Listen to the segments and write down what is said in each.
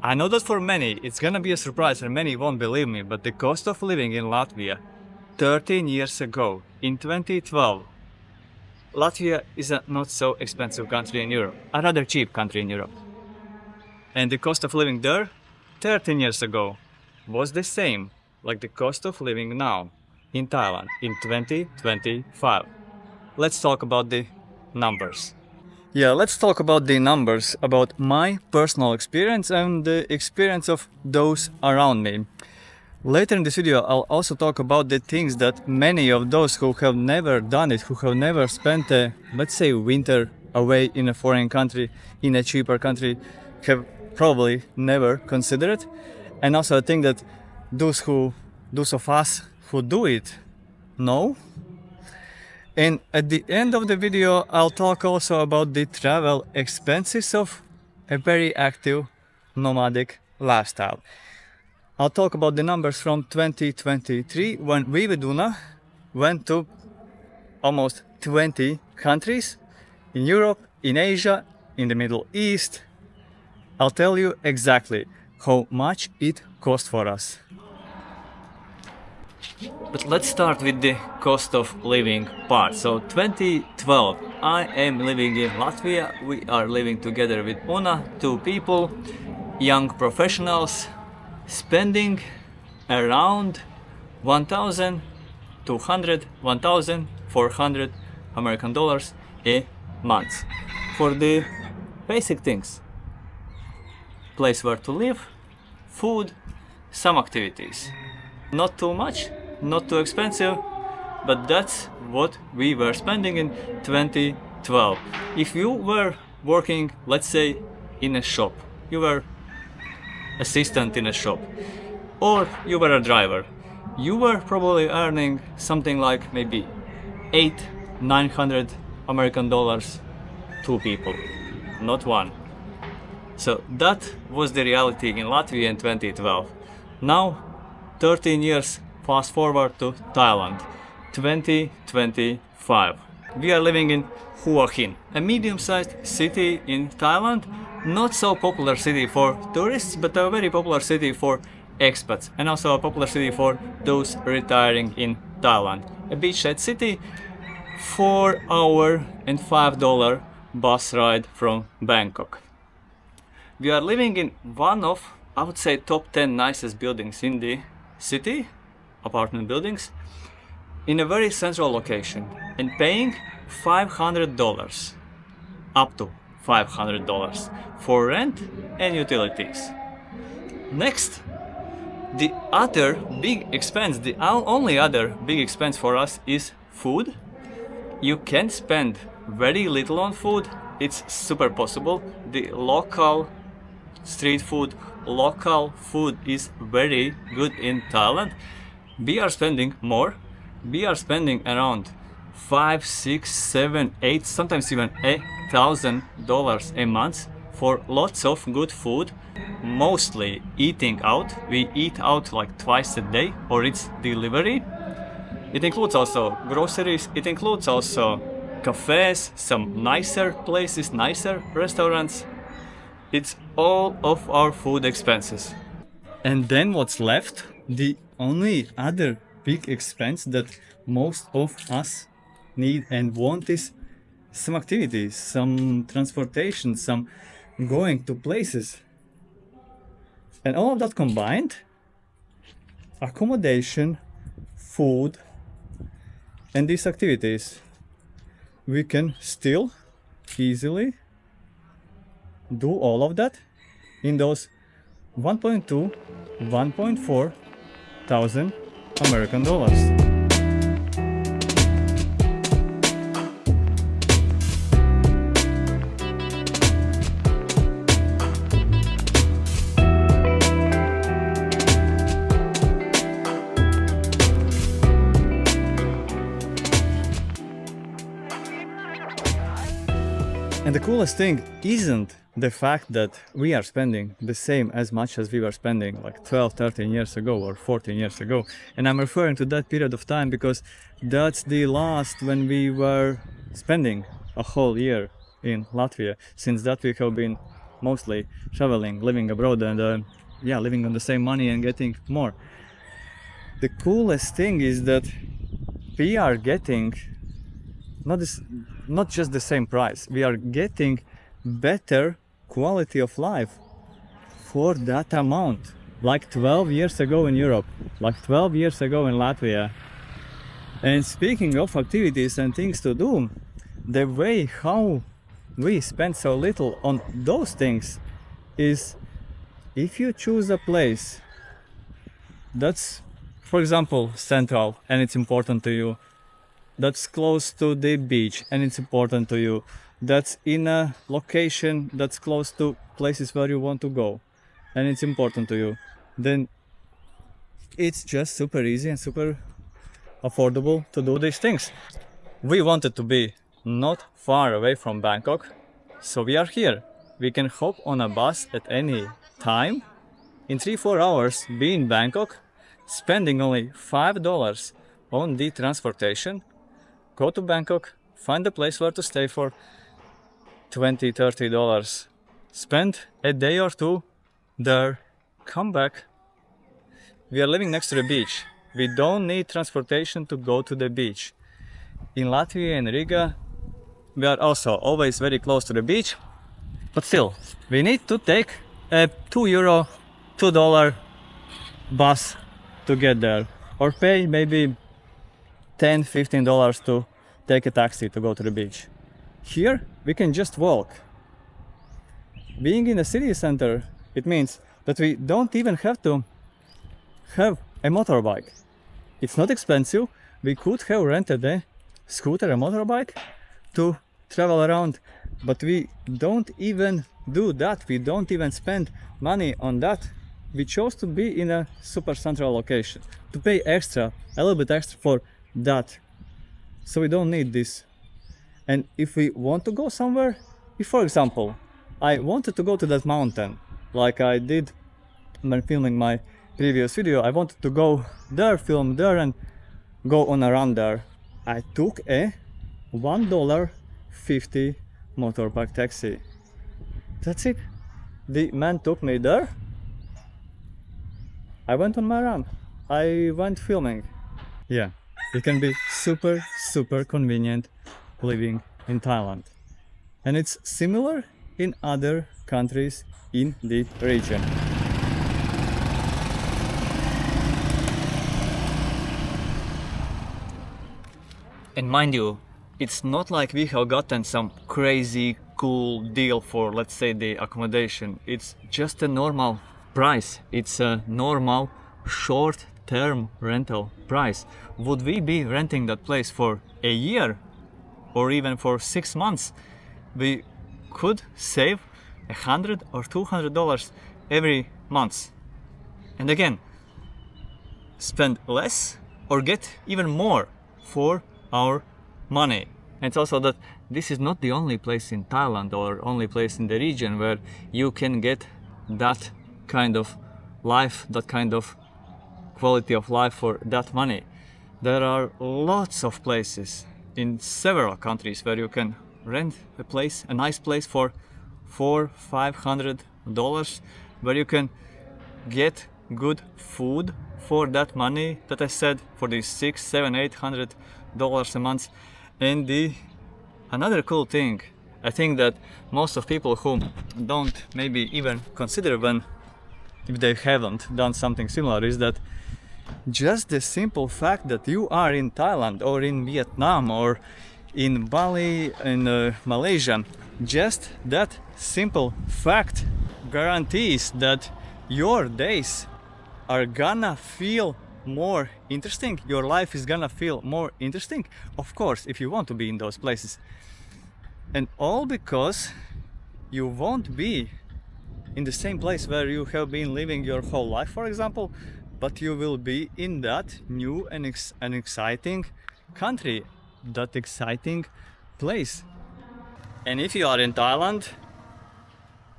I know that for many it's gonna be a surprise and many won't believe me, but the cost of living in Latvia 13 years ago, in 2012, Latvia is a not so expensive country in Europe, a rather cheap country in Europe. And the cost of living there 13 years ago was the same like the cost of living now in Thailand in 2025. Let's talk about the numbers. Yeah, let's talk about the numbers, about my personal experience and the experience of those around me. Later in this video, I'll also talk about the things that many of those who have never done it, who have never spent a, let's say, winter away in a foreign country, in a cheaper country, have probably never considered. And also I think that those of us who do it know. And at the end of the video, I'll talk also about the travel expenses of a very active nomadic lifestyle. I'll talk about the numbers from 2023 when we with Una went to almost 20 countries in Europe, in Asia, in the Middle East. I'll tell you exactly how much it cost for us. But let's start with the cost of living part. So 2012, I am living in Latvia. We are living together with Una, two people, young professionals, spending around 1,200, 1,400 American dollars a month for the basic things. Place where to live, food, some activities. Not too much, not too expensive, but that's what we were spending in 2012. If you were working, let's say, in a shop, you were assistant in a shop, or you were a driver, you were probably earning something like maybe 800-900 American dollars, two people, not one. So that was the reality in Latvia in 2012. Now, 13 years fast forward to Thailand, 2025. We are living in Hua Hin, a medium-sized city in Thailand, not so popular city for tourists, but a very popular city for expats, and also a popular city for those retiring in Thailand. A beachside city, 4 hour and $5 bus ride from Bangkok. We are living in one of, I would say, top 10 nicest buildings in the city, apartment buildings, in a very central location, and paying $500, up to $500 for rent and utilities. Next, the other big expense, the only other big expense for us is food. You can spend very little on food, it's super possible. The local street food, local food is very good in Thailand. We are spending more. We are spending around 5, 6, 7, 8, sometimes even $1,000 a month for lots of good food, mostly eating out. We eat out like twice a day, or it's delivery. It includes also groceries, it includes also cafes, some nicer places, nicer restaurants. It's all of our food expenses. And then what's left? The only other big expense that most of us need and want is some activities, some transportation, some going to places. And all of that combined, accommodation, food, and these activities, we can still easily do all of that in those 1.2, 1.4 thousand American dollars. And the coolest thing isn't the fact that we are spending the same as much as we were spending like 12, 13 years ago or 14 years ago. And I'm referring to that period of time because that's the last when we were spending a whole year in Latvia. Since that we have been mostly traveling, living abroad, and yeah, living on the same money and getting more. The coolest thing is that we are getting not just the same price, we are getting better quality of life for that amount. Like 12 years ago in Europe, like 12 years ago in Latvia. And speaking of activities and things to do, the way how we spend so little on those things is, if you choose a place that's, for example, central and it's important to you, that's close to the beach and it's important to you, that's in a location that's close to places where you want to go and it's important to you, then it's just super easy and super affordable to do these things. We wanted to be not far away from Bangkok, so we are here. We can hop on a bus at any time, in 3-4 hours be in Bangkok, spending only $5 on the transportation, go to Bangkok, find a place where to stay for $20-30, spend a day or two there, come back. We are living next to the beach. We don't need transportation to go to the beach. In Latvia and Riga, we are also always very close to the beach, but still, we need to take a €2, $2 bus to get there, or pay maybe $10-15 to take a taxi to go to the beach. Here, we can just walk. Being in the city center, it means that we don't even have to have a motorbike. It's not expensive. We could have rented a scooter, a motorbike, to travel around, but we don't even do that. We don't even spend money on that. We chose to be in a super central location, to pay extra, a little bit extra for that. So we don't need this. And if we want to go somewhere, if for example, I wanted to go to that mountain, like I did when filming my previous video, I wanted to go there, film there, and go on a run there. I took a $1.50 motorbike taxi. That's it. The man took me there. I went on my run. I went filming. Yeah, it can be super, super convenient living in Thailand. And it's similar in other countries in the region. And mind you, it's not like we have gotten some crazy cool deal for, let's say, the accommodation. It's just a normal price. It's a normal short-term rental price. Would we be renting that place for a year or even for 6 months? We could save $100 or $200 every month. And again, spend less or get even more for our money. And it's also that this is not the only place in Thailand or only place in the region where you can get that kind of life, that kind of quality of life for that money. There are lots of places in several countries where you can rent a place, a nice place for $400-500, where you can get good food for that money that I said, for these $600-800 a month. And another cool thing, I think that most of people who don't maybe even consider when, if they haven't done something similar, is that just the simple fact that you are in Thailand or in Vietnam or in Bali, in Malaysia, just that simple fact guarantees that your days are gonna feel more interesting, your life is gonna feel more interesting, of course, if you want to be in those places. And all because you won't be in the same place where you have been living your whole life, for example, but you will be in that new and exciting country, that exciting place. And if you are in Thailand,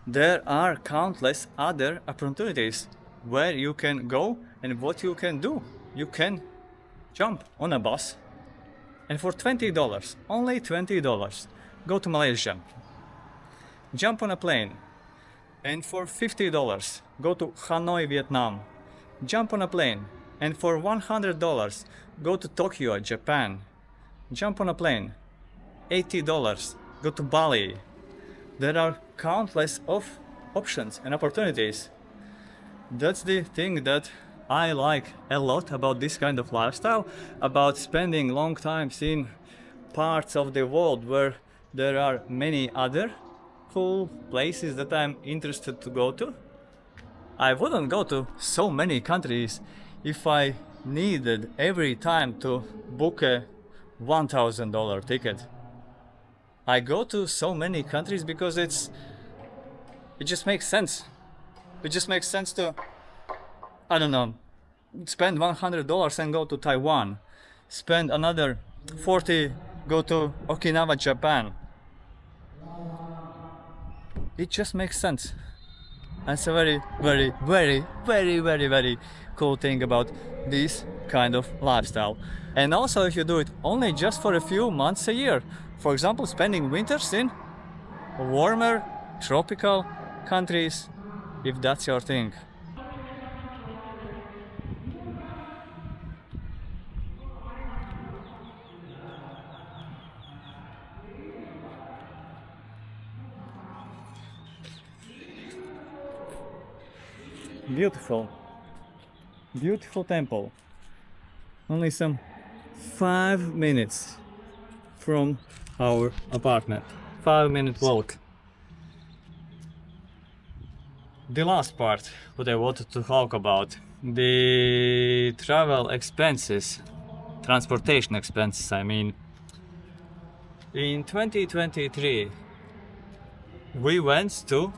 there are countless other opportunities where you can go and what you can do. You can jump on a bus and for $20, only $20, go to Malaysia. Jump on a plane, and for $50 go to Hanoi, Vietnam. Jump on a plane, and for $100 go to Tokyo, Japan. Jump on a plane. $80 go to Bali. There are countless of options and opportunities. That's the thing that I like a lot about this kind of lifestyle, about spending long times in parts of the world where there are many other cool places that I'm interested to go to. I wouldn't go to so many countries if I needed every time to book a $1,000 ticket. I go to so many countries because it just makes sense. It just makes sense to, I don't know, spend $100 and go to Taiwan. Spend another 40, go to Okinawa, Japan. It just makes sense. That's a very, very, very, very, very, very cool thing about this kind of lifestyle. And also if you do it only just for a few months a year, for example, spending winters in warmer, tropical countries, if that's your thing. Beautiful, beautiful temple. Only some 5 minutes from our apartment. 5-minute walk. The last part what I wanted to talk about, the travel expenses, transportation expenses I mean. In 2023 we went to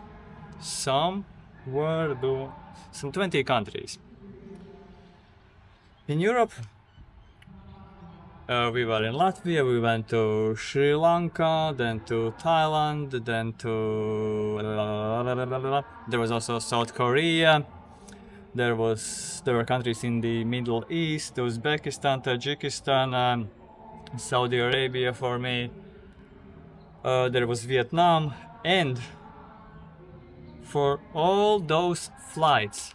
some 20 countries. In Europe, we were in Latvia, we went to Sri Lanka, then to Thailand, then to... There was also South Korea, there were countries in the Middle East, Uzbekistan, Tajikistan, Saudi Arabia for me, there was Vietnam, and for all those flights,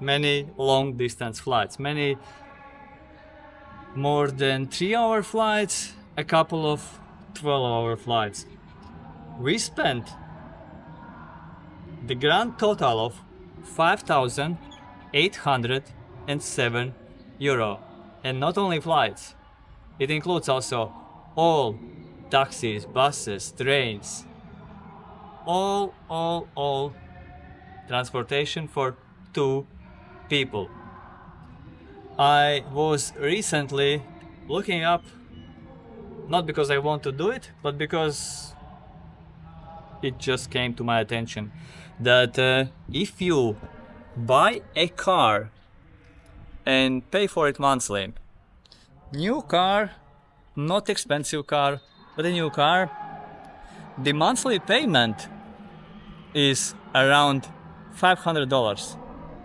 many long distance flights, many more than 3-hour flights, a couple of 12-hour flights, we spent the grand total of 5,807 euro. And not only flights, it includes also all taxis, buses, trains, all transportation for 2 people. I was recently looking up, not because I want to do it, but because it just came to my attention, that if you buy a car and pay for it monthly, new car, not expensive car, but a new car, the monthly payment is around $500,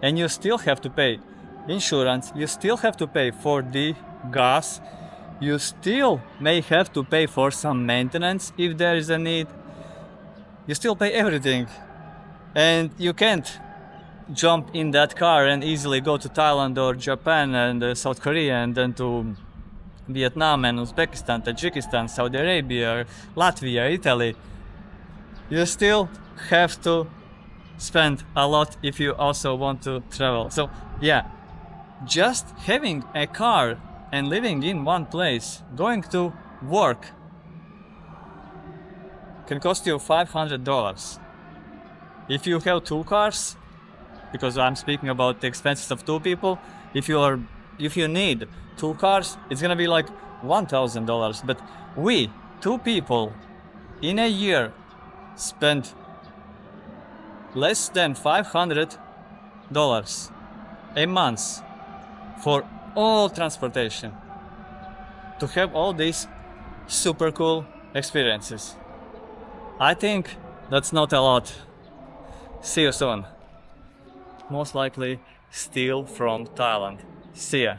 and you still have to pay insurance, you still have to pay for the gas, you still may have to pay for some maintenance if there is a need, you still pay everything, and you can't jump in that car and easily go to Thailand or Japan and South Korea and then to Vietnam and Uzbekistan, Tajikistan, Saudi Arabia, Latvia, Italy. You still have to spend a lot if you also want to travel. So yeah, just having a car and living in one place, going to work, can cost you $500. If you have 2 cars, because I'm speaking about the expenses of 2 people, if you need 2 cars, it's gonna be like $1,000. But we, 2 people, in a year, spend less than $500 a month for all transportation, to have all these super cool experiences. I think that's not a lot. See you soon. Most likely still from Thailand. See ya.